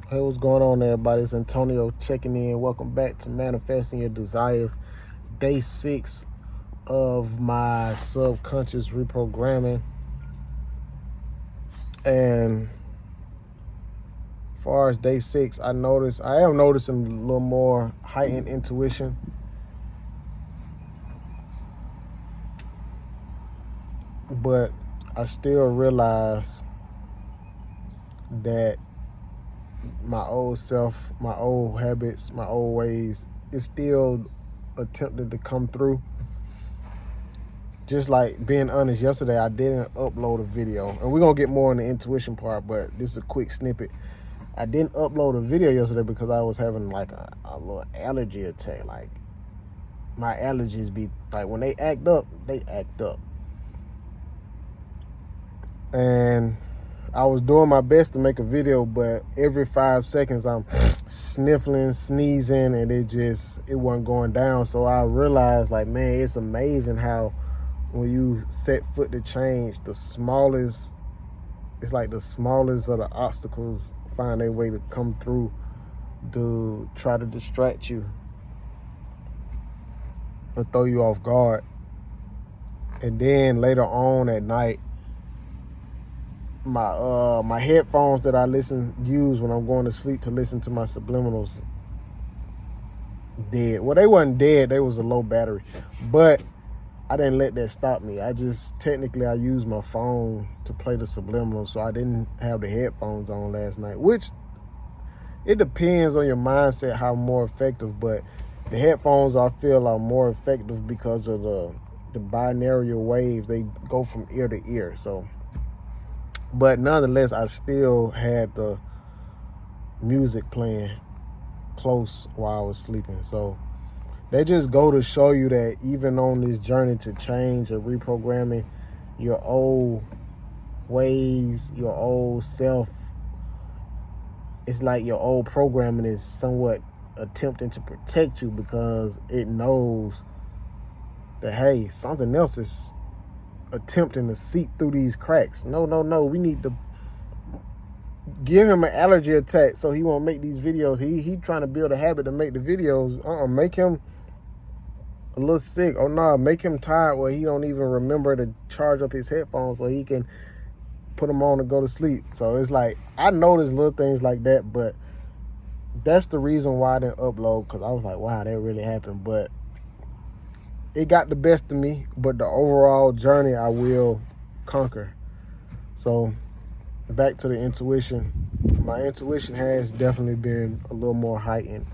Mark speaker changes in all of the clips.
Speaker 1: Hey, what's going on, everybody? It's Antonio checking in. Welcome back to Manifesting Your Desires, day 6 of my subconscious reprogramming. And as far as day 6, I am noticing a little more heightened intuition. But I still realize that my old self, my old habits, my old ways is still attempting to come through. Just like being honest, yesterday I didn't upload a video. And we're going to get more on the intuition part, but this is a quick snippet. I didn't upload a video yesterday because I was having like a little allergy attack. Like, my allergies be, like, when they act up, they act up. And I was doing my best to make a video, but every 5 seconds I'm sniffling, sneezing, and it wasn't going down. So I realized, like, man, it's amazing how when you set foot to change, it's like the smallest of the obstacles find a way to come through to try to distract you or throw you off guard. And then later on at night, my headphones that I use when I'm going to sleep to listen to my subliminals dead. Well, they wasn't dead, they was a low battery. But I didn't let that stop me. I used my phone to play the subliminals, so I didn't have the headphones on last night, which it depends on your mindset how more effective, but the headphones I feel are more effective because of the binaural wave. They go from ear to ear. So, but nonetheless, I still had the music playing close while I was sleeping. So they just go to show you that even on this journey to change or reprogramming your old ways, your old self, it's like your old programming is somewhat attempting to protect you because it knows that, hey, something else is attempting to seep through these cracks. No, we need to give him an allergy attack so he won't make these videos. He trying to build a habit to make the videos. Make him a little sick. Oh no, make him tired where he don't even remember to charge up his headphones so he can put them on to go to sleep. So it's like, I notice little things like that, but that's the reason why I didn't upload, because I was like, wow, that really happened. But it got the best of me, but the overall journey I will conquer. So back to the intuition. My intuition has definitely been a little more heightened.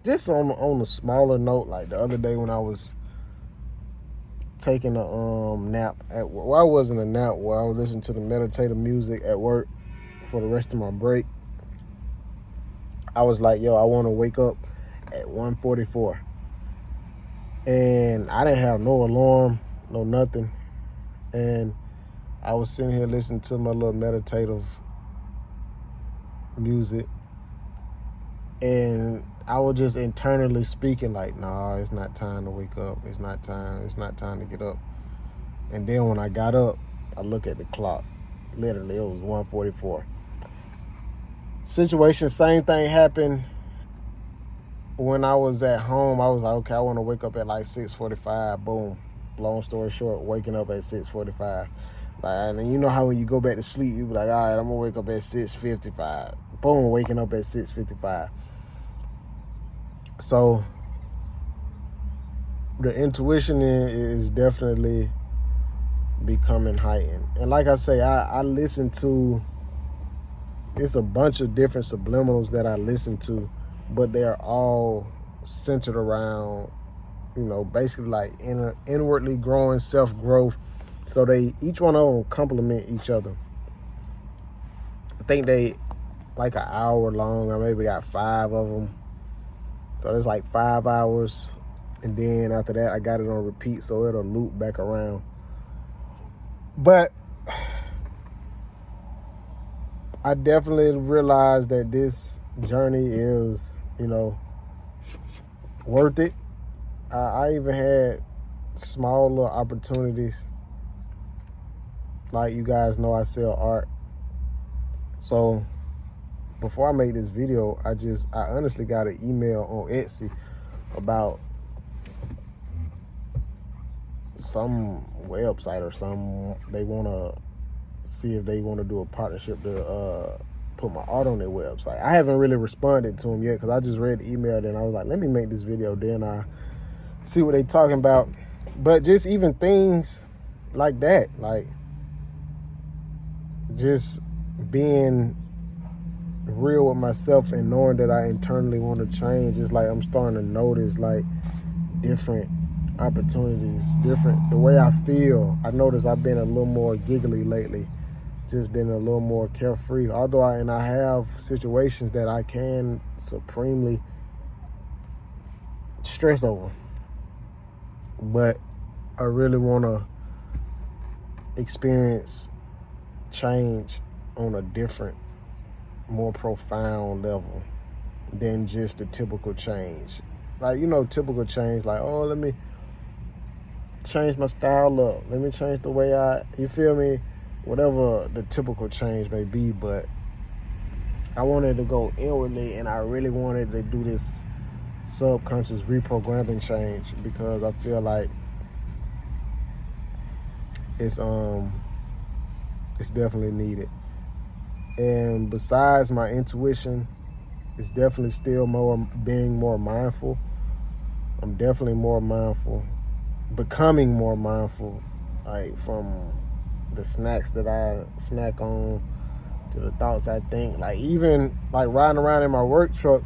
Speaker 1: Just on a smaller note, like the other day when I was taking a nap at work. Well, I wasn't a nap, where I was listening to the meditative music at work for the rest of my break. I was like, yo, I want to wake up at 1:44. And I didn't have no alarm, no nothing. And I was sitting here listening to my little meditative music. And I was just internally speaking like, nah, it's not time to wake up. It's not time to get up. And then when I got up, I look at the clock. Literally, it was 1:44. Situation, same thing happened when I was at home. I was like, okay, I want to wake up at like 6:45. Boom. Long story short, waking up at 6:45. Like, and you know how when you go back to sleep, you be like, all right, I'm going to wake up at 6:55. Boom, waking up at 6:55. So the intuition is definitely becoming heightened. And like I say, I listen to, it's a bunch of different subliminals that I listen to, but they're all centered around, basically like inwardly growing self-growth. So each one of them complement each other. I think they like an hour long. I maybe got 5 of them. So there's like 5 hours. And then after that, I got it on repeat, so it'll loop back around. But I definitely realized that this journey is, worth it. I even had small little opportunities. Like, you guys know I sell art. So before I made this video, I honestly got an email on Etsy about some website or something. They want to see if they want to do a partnership to put my art on their website. I haven't really responded to them yet because I just read the email, then I was like, let me make this video, then I see what they talking about. But just even things like that, like just being real with myself and knowing that I internally want to change, it's like I'm starting to notice like different opportunities, different, the way I feel. I noticed I've been a little more giggly lately, just been a little more carefree. Although I have situations that I can supremely stress over, but I really want to experience change on a different, more profound level than just the typical change. Like, typical change, like, oh, let me change my style up. Let me change the way you feel me? Whatever the typical change may be, but I wanted to go inwardly, and I really wanted to do this subconscious reprogramming change because I feel like it's definitely needed. And besides my intuition, it's definitely still being more mindful. I'm definitely more mindful, becoming more mindful, like from the snacks that I snack on to the thoughts I think. Like even like riding around in my work truck,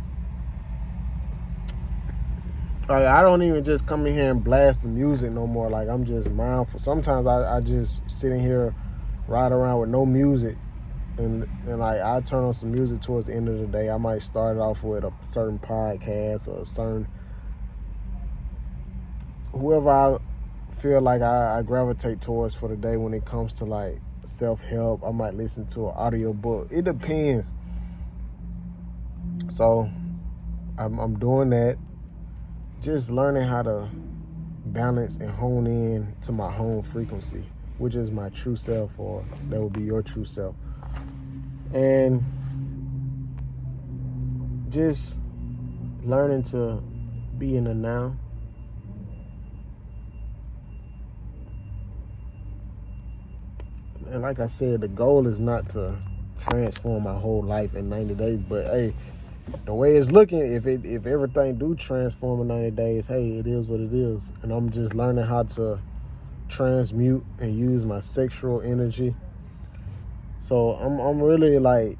Speaker 1: like I don't even just come in here and blast the music no more. Like I'm just mindful. Sometimes I just sit in here, ride around with no music, and like I turn on some music towards the end of the day. I might start it off with a certain podcast or a certain whoever I feel like I gravitate towards for the day when it comes to like self-help. I might listen to an audio book. It depends. So I'm doing that. Just learning how to balance and hone in to my home frequency, which is my true self, or that would be your true self. And just learning to be in the now. And like I said, the goal is not to transform my whole life in 90 days, but hey, the way it's looking, if everything do transform in 90 days, hey, it is what it is. And I'm just learning how to transmute and use my sexual energy. So I'm really like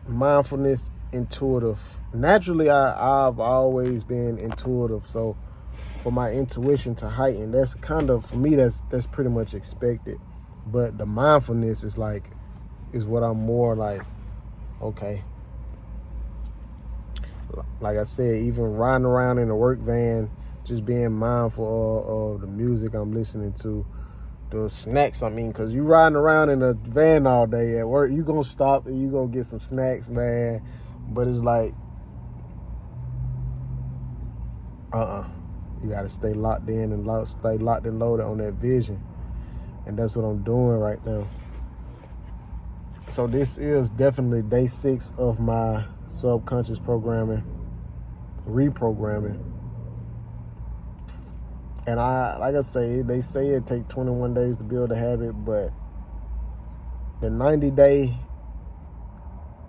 Speaker 1: mindfulness intuitive. Naturally, I've always been intuitive. So for my intuition to heighten, that's kind of, for me, that's pretty much expected. But the mindfulness is what I'm more like, okay. Like I said, even riding around in a work van, just being mindful of the music I'm listening to, the snacks, because you riding around in a van all day at work, you gonna stop and you gonna get some snacks, man. But it's like, you gotta stay locked in and stay locked and loaded on that vision. And that's what I'm doing right now. So this is definitely day 6 of my subconscious programming, reprogramming. And like I say, they say it take 21 days to build a habit, but the 90-day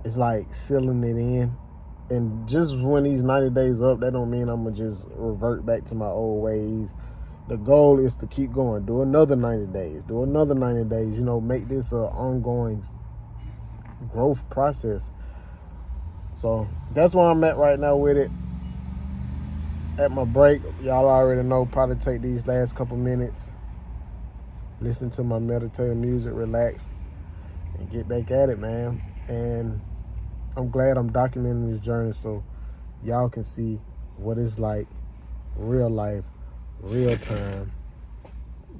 Speaker 1: is like sealing it in. And just when these 90 days up, that don't mean I'm gonna just revert back to my old ways. The goal is to keep going. Do another 90 days. Do another 90 days. Make this an ongoing growth process. So that's where I'm at right now with it. At my break, y'all already know, probably take these last couple minutes, listen to my meditative music, relax, and get back at it, man. And I'm glad I'm documenting this journey so y'all can see what it's like, real life, real time.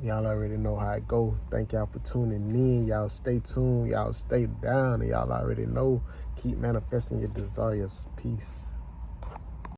Speaker 1: Y'all already know how it go. Thank y'all for tuning in. Y'all stay tuned. Y'all stay down. And y'all already know. Keep manifesting your desires. Peace.